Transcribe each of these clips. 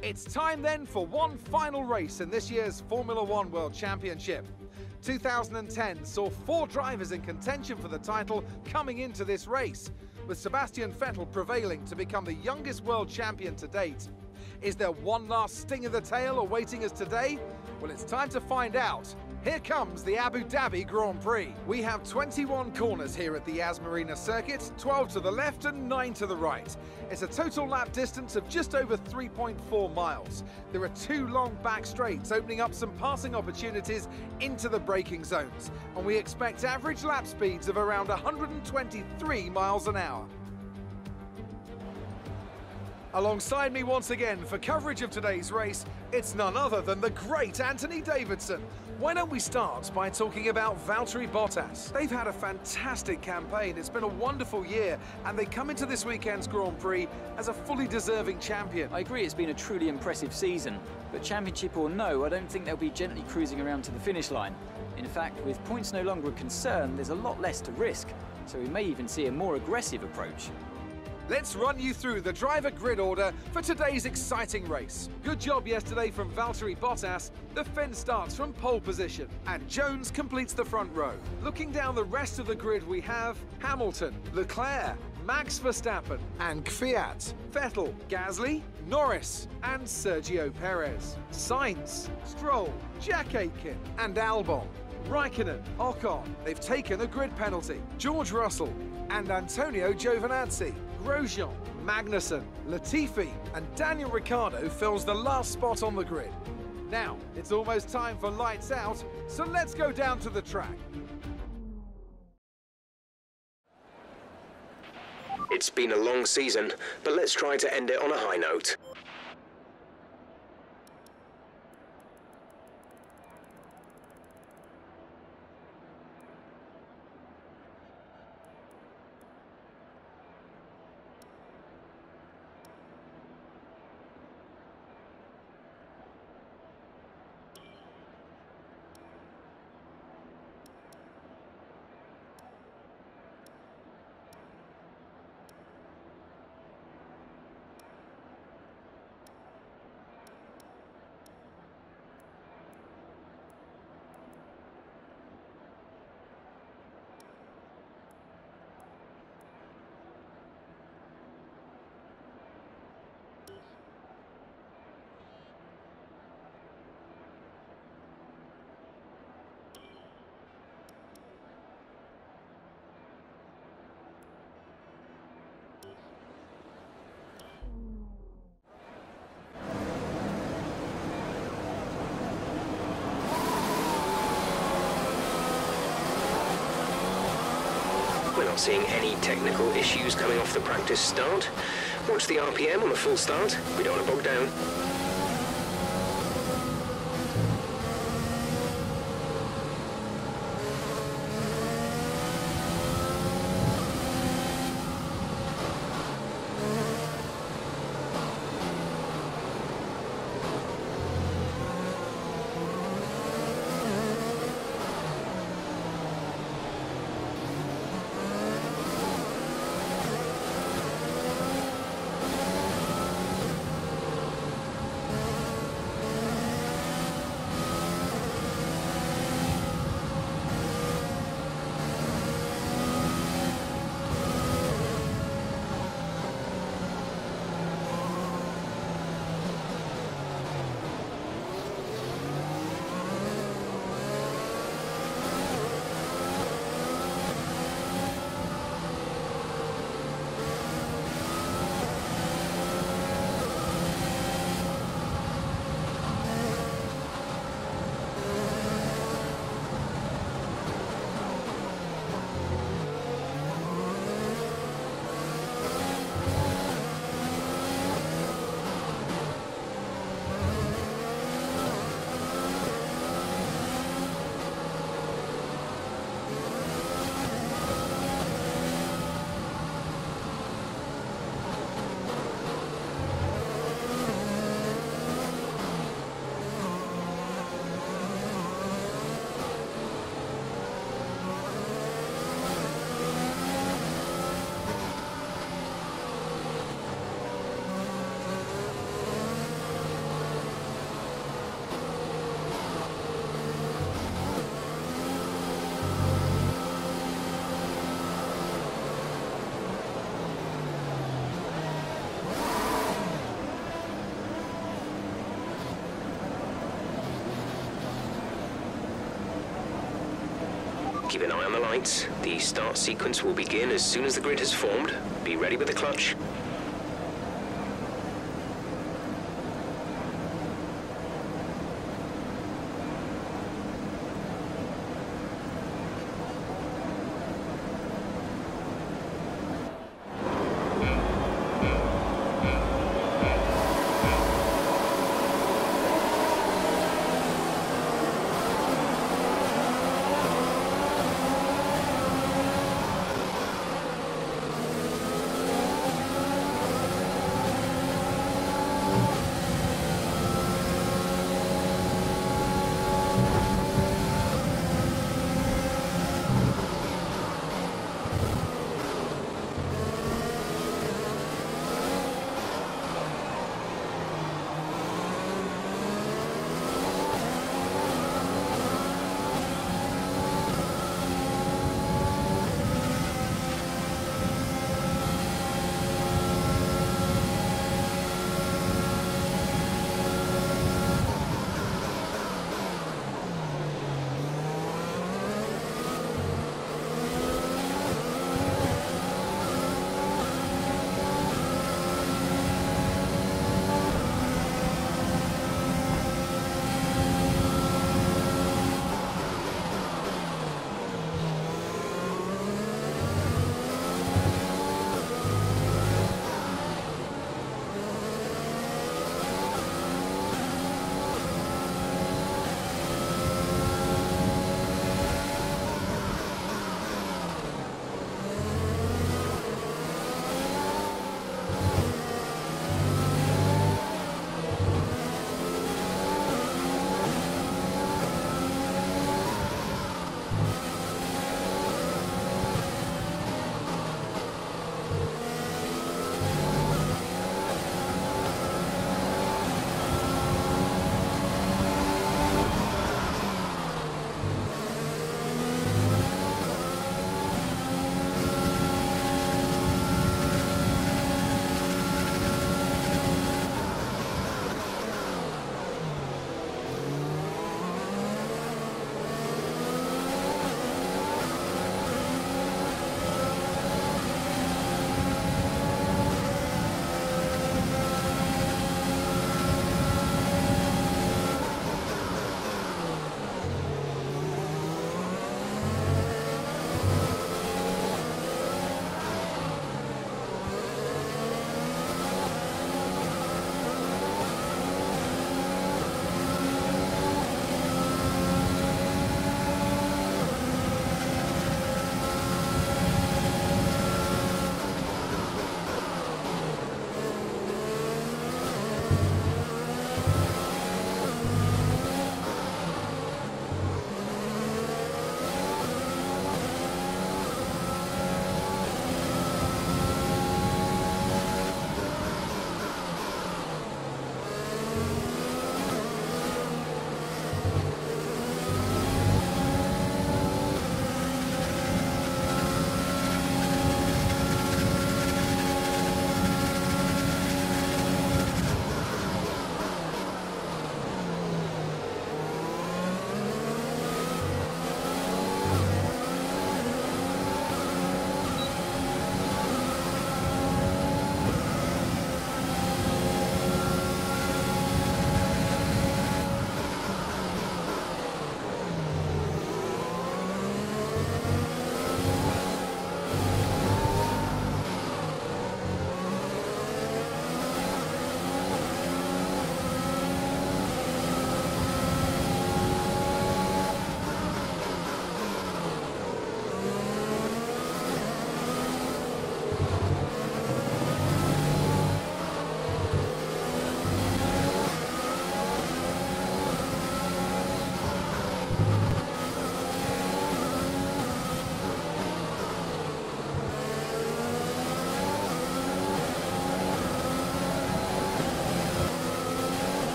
It's time then for one final race in this year's Formula One World Championship. 2010 saw 4 drivers in contention for the title coming into this race, with Sebastian Vettel prevailing to become the youngest world champion to date. Is there one last sting of the tail awaiting us today? Well, it's time to find out. Here comes the Abu Dhabi Grand Prix. We have 21 corners here at the Yas Marina circuit, 12 to the left and 9 to the right. It's a total lap distance of just over 3.4 miles. There are 2 long back straights opening up some passing opportunities into the braking zones, and we expect average lap speeds of around 123 miles an hour. Alongside me once again for coverage of today's race, it's none other than the great Anthony Davidson. Why don't we start by talking about Valtteri Bottas? They've had a fantastic campaign, it's been a wonderful year, and they come into this weekend's Grand Prix as a fully deserving champion. I agree it's been a truly impressive season, but championship or no, I don't think they'll be gently cruising around to the finish line. In fact, with points no longer a concern, there's a lot less to risk, so we may even see a more aggressive approach. Let's run you through the driver grid order for today's exciting race. Good job yesterday from Valtteri Bottas. The Finn starts from pole position, and Jones completes the front row. Looking down the rest of the grid, we have Hamilton, Leclerc, Max Verstappen, and Kvyat, Vettel, Gasly, Norris, and Sergio Perez. Sainz, Stroll, Jack Aitken, and Albon. Raikkonen, Ocon, they've taken a grid penalty. George Russell, and Antonio Giovinazzi. Grosjean, Magnussen, Latifi, and Daniel Ricciardo fills the last spot on the grid. Now, it's almost time for lights out, so let's go down to the track. It's been a long season, but let's try to end it on a high note. We're not seeing any technical issues coming off the practice start. Watch the RPM on the full start. We don't want to bog down. Keep an eye on the lights. The start sequence will begin as soon as the grid has formed. Be ready with the clutch.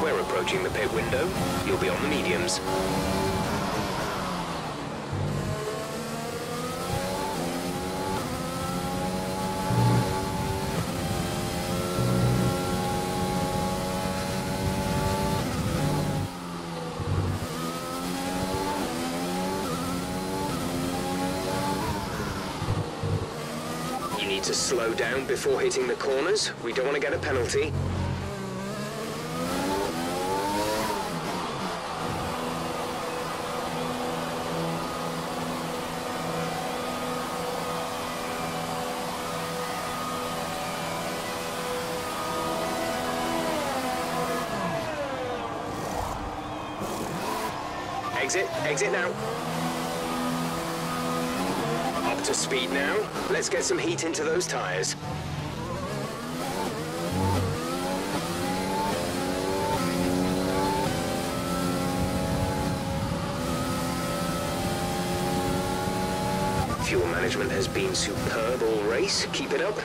We're approaching the pit window. You'll be on the mediums. to slow down before hitting the corners. We don't want to get a penalty. Exit now. Up to speed now. Let's get some heat into those tyres. Fuel management has been superb all race. Keep it up.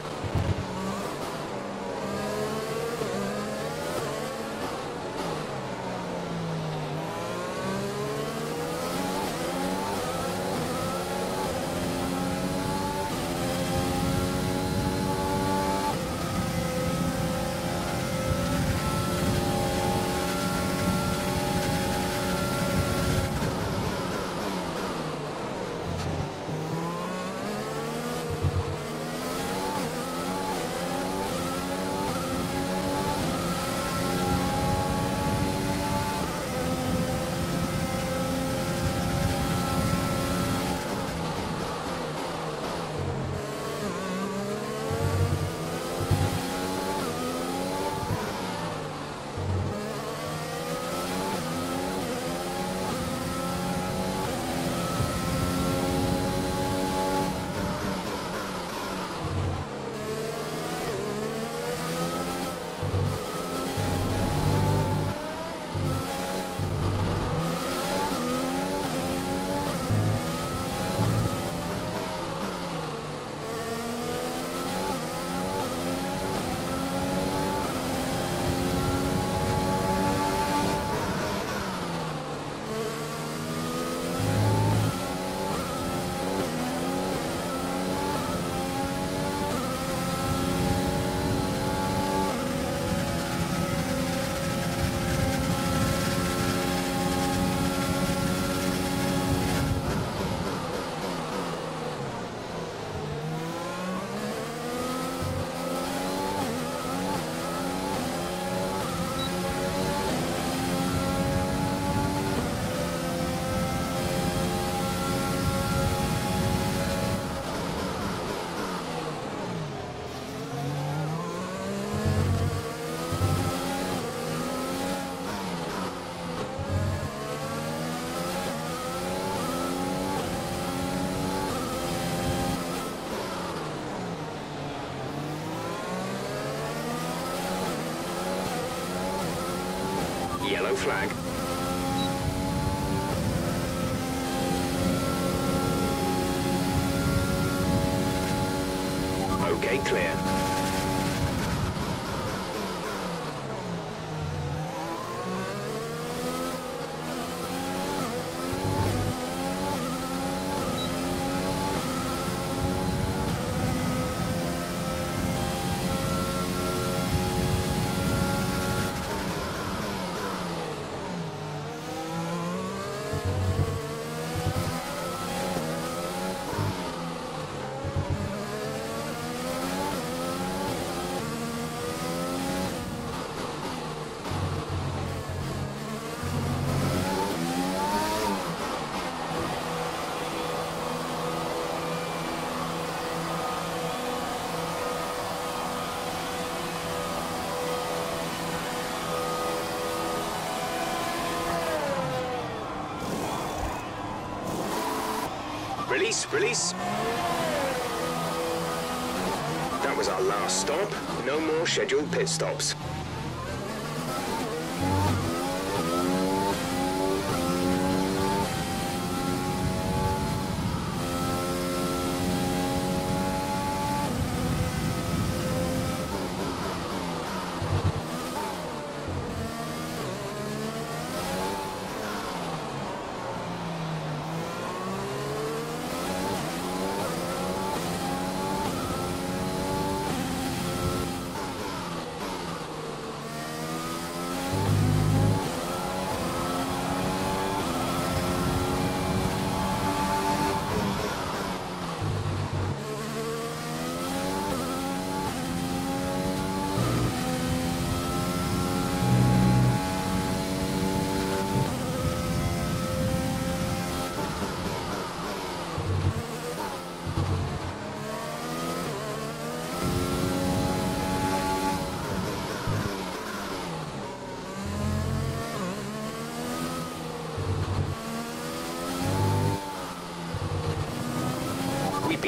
Yellow flag. Okay, clear. Release. That was our last stop. No more scheduled pit stops.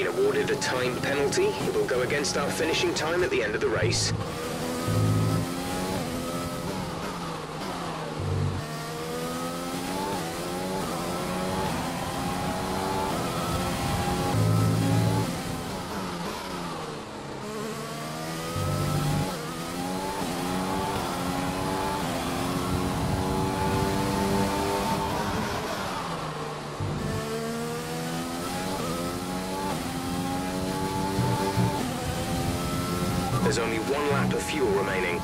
been awarded a time penalty. It will go against our finishing time at the end of the race. There's only 1 lap of fuel remaining.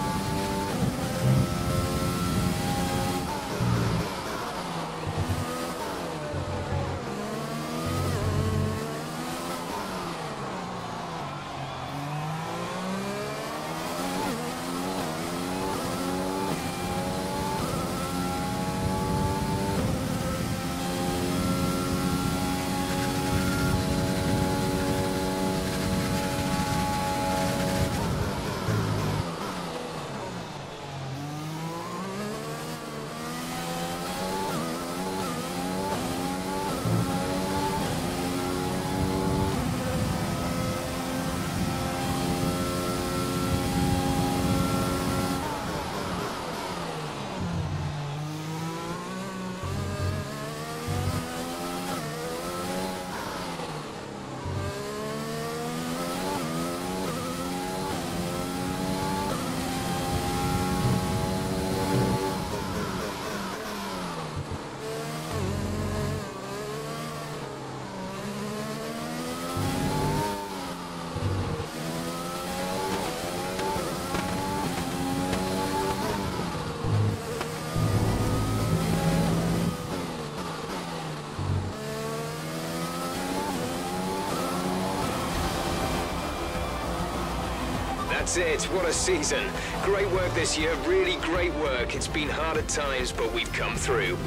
That's it, what a season. Great work this year, really great work. It's been hard at times, but we've come through.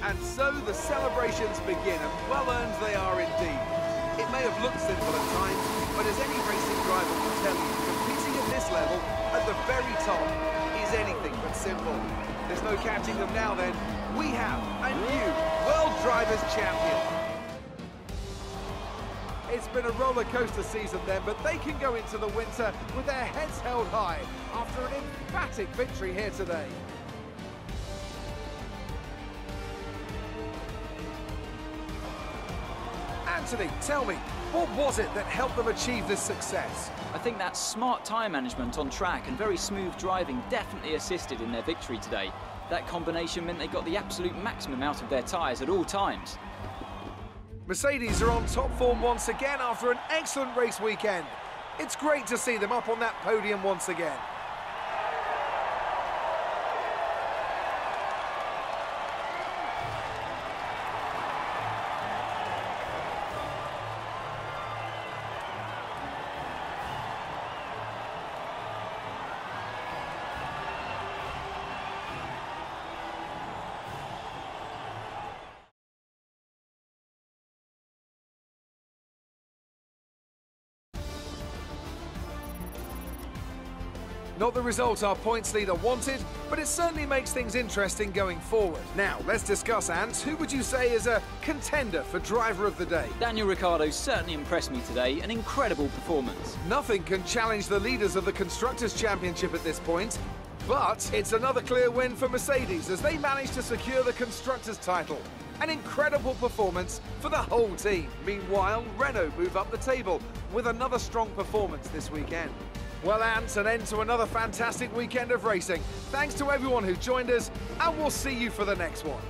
And so the celebrations begin, and well earned they are indeed. It may have looked simple at times, but as any racing driver will tell you, competing at this level, at the very top, is anything but simple. There's no catching them now then. We have a new World Drivers' Champion. It's been a roller coaster season then, but they can go into the winter with their heads held high after an emphatic victory here today. Anthony, tell me, what was it that helped them achieve this success? I think that smart tyre management on track and very smooth driving definitely assisted in their victory today. That combination meant they got the absolute maximum out of their tyres at all times. Mercedes are on top form once again after an excellent race weekend. It's great to see them up on that podium once again. Not the result our points leader wanted, but it certainly makes things interesting going forward. Now, let's discuss, Ant. Who would you say is a contender for Driver of the Day? Daniel Ricciardo certainly impressed me today, an incredible performance. Nothing can challenge the leaders of the Constructors' Championship at this point, but it's another clear win for Mercedes as they managed to secure the Constructors' title. An incredible performance for the whole team. Meanwhile, Renault move up the table with another strong performance this weekend. Well, Ant, an end to another fantastic weekend of racing. Thanks to everyone who joined us, and we'll see you for the next one.